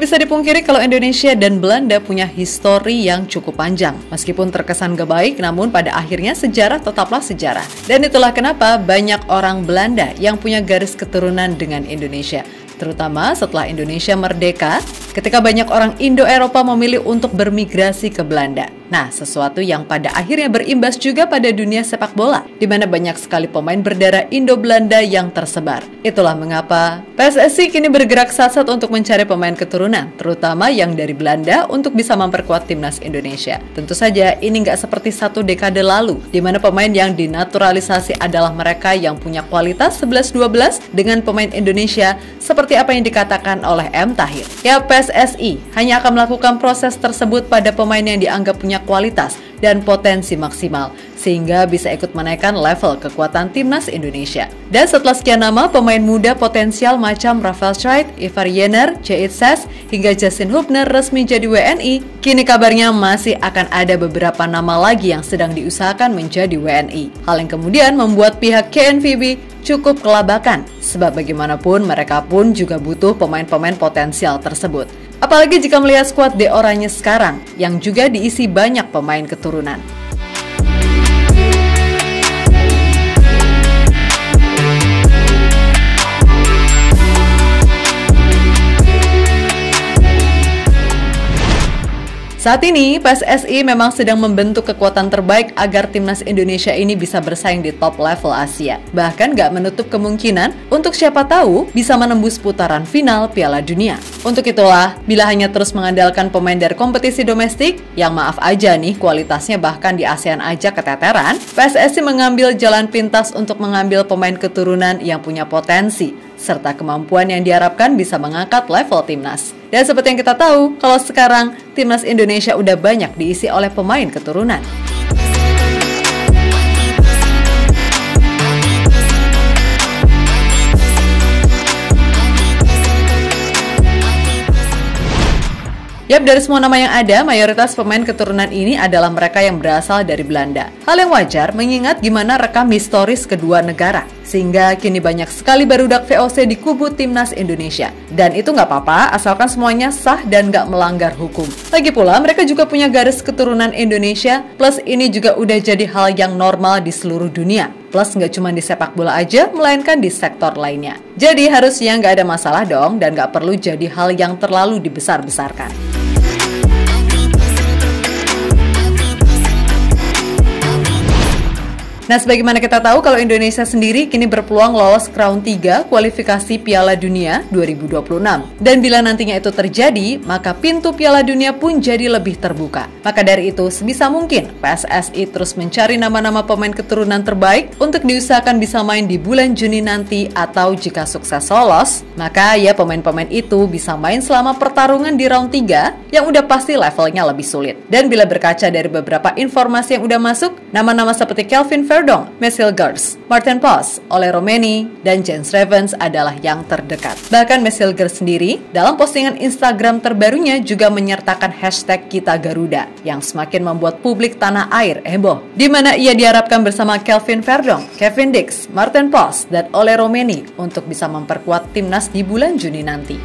Nggak bisa dipungkiri kalau Indonesia dan Belanda punya histori yang cukup panjang. Meskipun terkesan gak baik, namun pada akhirnya sejarah tetaplah sejarah. Dan itulah kenapa banyak orang Belanda yang punya garis keturunan dengan Indonesia. Terutama setelah Indonesia merdeka, ketika banyak orang Indo-Eropa memilih untuk bermigrasi ke Belanda. Nah, sesuatu yang pada akhirnya berimbas juga pada dunia sepak bola, di mana banyak sekali pemain berdarah Indo-Belanda yang tersebar. Itulah mengapa PSSI kini bergerak sat-sat untuk mencari pemain keturunan, terutama yang dari Belanda untuk bisa memperkuat timnas Indonesia. Tentu saja ini nggak seperti satu dekade lalu, di mana pemain yang dinaturalisasi adalah mereka yang punya kualitas 11-12 dengan pemain Indonesia, seperti apa yang dikatakan oleh M. Tahir. Ya, PSSI hanya akan melakukan proses tersebut pada pemain yang dianggap punya kualitas dan potensi maksimal, sehingga bisa ikut menaikkan level kekuatan timnas Indonesia. Dan setelah sekian nama, pemain muda potensial macam Rafael Streit, Ivar Jenner, Jait Ses, hingga Justin Hubner resmi jadi WNI, kini kabarnya masih akan ada beberapa nama lagi yang sedang diusahakan menjadi WNI. Hal yang kemudian membuat pihak KNVB cukup kelabakan, sebab bagaimanapun mereka pun juga butuh pemain-pemain potensial tersebut. Apalagi jika melihat skuad De Oranje sekarang, yang juga diisi banyak pemain keturunan. Saat ini, PSSI memang sedang membentuk kekuatan terbaik agar timnas Indonesia ini bisa bersaing di top level Asia. Bahkan gak menutup kemungkinan untuk siapa tahu bisa menembus putaran final Piala Dunia. Untuk itulah, bila hanya terus mengandalkan pemain dari kompetisi domestik, yang maaf aja nih kualitasnya bahkan di ASEAN aja keteteran, PSSI mengambil jalan pintas untuk mengambil pemain keturunan yang punya potensi, serta kemampuan yang diharapkan bisa mengangkat level timnas. Dan seperti yang kita tahu, kalau sekarang timnas Indonesia udah banyak diisi oleh pemain keturunan. Yap, dari semua nama yang ada, mayoritas pemain keturunan ini adalah mereka yang berasal dari Belanda. Hal yang wajar mengingat gimana rekam historis kedua negara. Sehingga kini banyak sekali barudak VOC di kubu timnas Indonesia. Dan itu nggak apa-apa, asalkan semuanya sah dan nggak melanggar hukum. Lagi pula, mereka juga punya garis keturunan Indonesia, plus ini juga udah jadi hal yang normal di seluruh dunia. Plus nggak cuma di sepak bola aja, melainkan di sektor lainnya. Jadi harusnya nggak ada masalah dong, dan nggak perlu jadi hal yang terlalu dibesar-besarkan. Nah, sebagaimana kita tahu kalau Indonesia sendiri kini berpeluang lolos ke round 3 kualifikasi Piala Dunia 2026. Dan bila nantinya itu terjadi, maka pintu Piala Dunia pun jadi lebih terbuka. Maka dari itu, sebisa mungkin PSSI terus mencari nama-nama pemain keturunan terbaik untuk diusahakan bisa main di bulan Juni nanti, atau jika sukses lolos, maka ya pemain-pemain itu bisa main selama pertarungan di round 3 yang udah pasti levelnya lebih sulit. Dan bila berkaca dari beberapa informasi yang udah masuk, nama-nama seperti Kelvin Verdonk, Messil Gers, Martin Pos, Ole Romeni, dan Jens Ravens adalah yang terdekat. Bahkan Messil Gers sendiri dalam postingan Instagram terbarunya juga menyertakan hashtag Kita Garuda yang semakin membuat publik tanah air heboh, di mana ia diharapkan bersama Kelvin Verdonk, Kevin Dix, Martin Pos, dan Ole Romeni untuk bisa memperkuat timnas di bulan Juni nanti.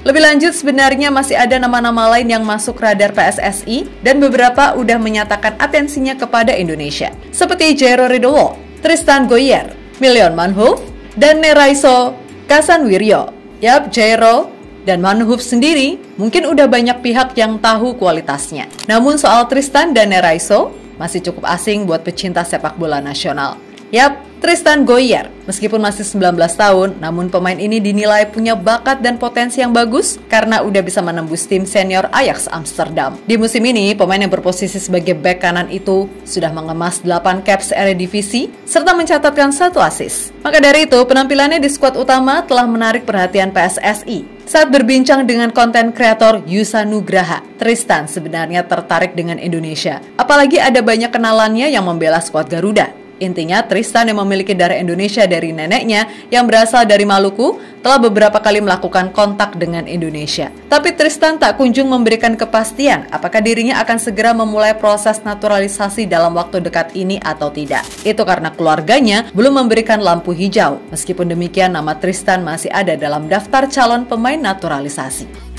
Lebih lanjut, sebenarnya masih ada nama-nama lain yang masuk radar PSSI dan beberapa udah menyatakan atensinya kepada Indonesia. Seperti Jairo Ridowol, Tristan Goyer, Milion Manhoef, dan Neraiso Kasanwiryo. Yap, Jairo dan Manhoef sendiri mungkin udah banyak pihak yang tahu kualitasnya. Namun soal Tristan dan Neraiso masih cukup asing buat pecinta sepak bola nasional. Yap, Tristan Goyer, meskipun masih 19 tahun, namun pemain ini dinilai punya bakat dan potensi yang bagus karena udah bisa menembus tim senior Ajax Amsterdam. Di musim ini, pemain yang berposisi sebagai bek kanan itu sudah mengemas 8 caps Eredivisie serta mencatatkan 1 assist. Maka dari itu, penampilannya di skuad utama telah menarik perhatian PSSI. Saat berbincang dengan konten kreator Yusa Nugraha, Tristan sebenarnya tertarik dengan Indonesia. Apalagi ada banyak kenalannya yang membela skuad Garuda. Intinya Tristan yang memiliki darah Indonesia dari neneknya yang berasal dari Maluku telah beberapa kali melakukan kontak dengan Indonesia. Tapi Tristan tak kunjung memberikan kepastian apakah dirinya akan segera memulai proses naturalisasi dalam waktu dekat ini atau tidak. Itu karena keluarganya belum memberikan lampu hijau. Meskipun demikian, nama Tristan masih ada dalam daftar calon pemain naturalisasi.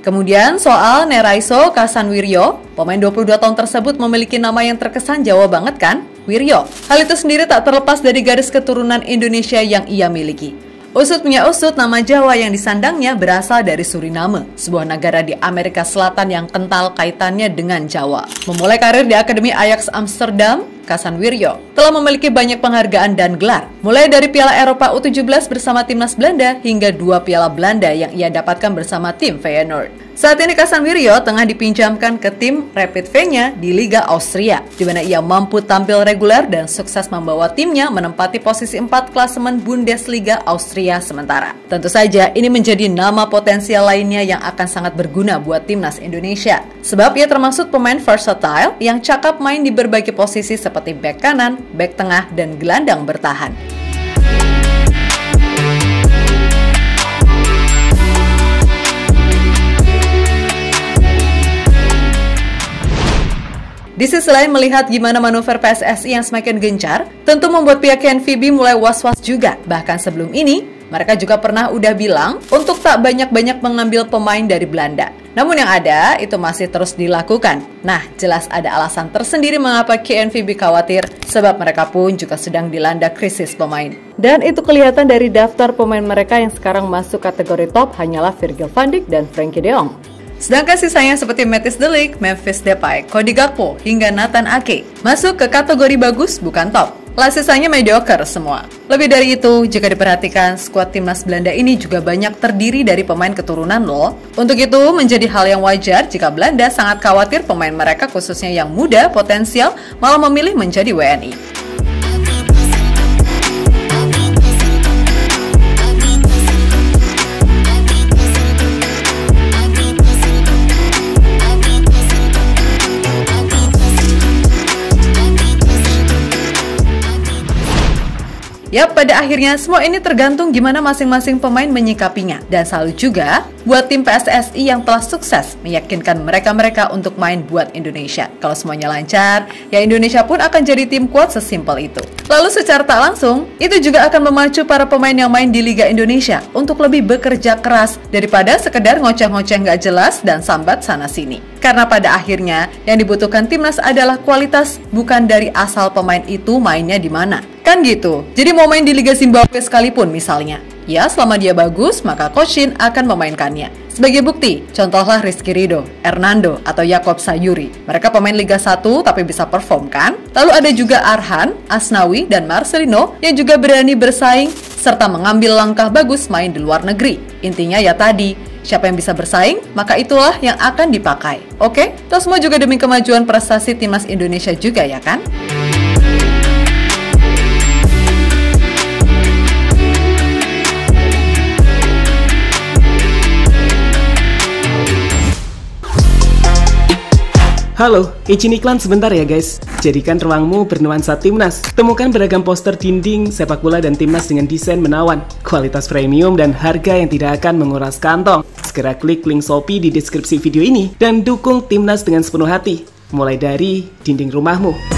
Kemudian soal Neraiso Kasanwiryo, pemain 22 tahun tersebut memiliki nama yang terkesan Jawa banget kan? Wiryo. Hal itu sendiri tak terlepas dari garis keturunan Indonesia yang ia miliki. Usut punya usut, nama Jawa yang disandangnya berasal dari Suriname, sebuah negara di Amerika Selatan yang kental kaitannya dengan Jawa. Memulai karir di Akademi Ajax Amsterdam, Kasanwiryo telah memiliki banyak penghargaan dan gelar, mulai dari Piala Eropa U17 bersama timnas Belanda hingga 2 Piala Belanda yang ia dapatkan bersama tim Feyenoord. Saat ini Kasanwiryo tengah dipinjamkan ke tim Rapid V-nya di Liga Austria, di mana ia mampu tampil reguler dan sukses membawa timnya menempati posisi 4 klasemen Bundesliga Austria sementara. Tentu saja ini menjadi nama potensial lainnya yang akan sangat berguna buat timnas Indonesia, sebab ia termasuk pemain versatile yang cakap main di berbagai posisi seperti bek kanan, bek tengah, dan gelandang bertahan. Di sisi lain, melihat gimana manuver PSSI yang semakin gencar, tentu membuat pihak KNVB mulai was-was juga. Bahkan sebelum ini, mereka juga pernah udah bilang untuk tak banyak-banyak mengambil pemain dari Belanda. Namun yang ada, itu masih terus dilakukan. Nah, jelas ada alasan tersendiri mengapa KNVB khawatir, sebab mereka pun juga sedang dilanda krisis pemain. Dan itu kelihatan dari daftar pemain mereka yang sekarang masuk kategori top hanyalah Virgil van Dijk dan Frenkie de Jong. Sedangkan sisanya seperti Matthijs de Ligt, Memphis Depay, Cody Gakpo, hingga Nathan Ake masuk ke kategori bagus bukan top. Lah sisanya mediocre semua. Lebih dari itu, jika diperhatikan, skuad timnas Belanda ini juga banyak terdiri dari pemain keturunan loh. Untuk itu, menjadi hal yang wajar jika Belanda sangat khawatir pemain mereka khususnya yang muda, potensial, malah memilih menjadi WNI. Ya, pada akhirnya semua ini tergantung gimana masing-masing pemain menyikapinya. Dan selalu juga buat tim PSSI yang telah sukses meyakinkan mereka-mereka untuk main buat Indonesia. Kalau semuanya lancar, ya Indonesia pun akan jadi tim kuat sesimpel itu. Lalu secara tak langsung, itu juga akan memacu para pemain yang main di Liga Indonesia untuk lebih bekerja keras daripada sekedar ngoceh-ngoceh nggak jelas dan sambat sana-sini. Karena pada akhirnya yang dibutuhkan timnas adalah kualitas, bukan dari asal pemain itu mainnya di mana. Kan gitu. Jadi mau main di Liga Zimbabwe sekalipun misalnya, ya selama dia bagus, maka Coach Shin akan memainkannya. Sebagai bukti, contohlah Rizky Ridho, Hernando, atau Yakob Sayuri. Mereka pemain Liga 1 tapi bisa perform kan? Lalu ada juga Arhan, Asnawi, dan Marcelino yang juga berani bersaing serta mengambil langkah bagus main di luar negeri. Intinya ya tadi, siapa yang bisa bersaing, maka itulah yang akan dipakai. Oke? Itu semua juga demi kemajuan prestasi timnas Indonesia juga ya kan? Halo, izin iklan sebentar ya guys. Jadikan ruangmu bernuansa timnas. Temukan beragam poster dinding, sepak bola dan timnas dengan desain menawan, kualitas premium dan harga yang tidak akan menguras kantong. Segera klik link Shopee di deskripsi video ini dan dukung timnas dengan sepenuh hati. Mulai dari dinding rumahmu.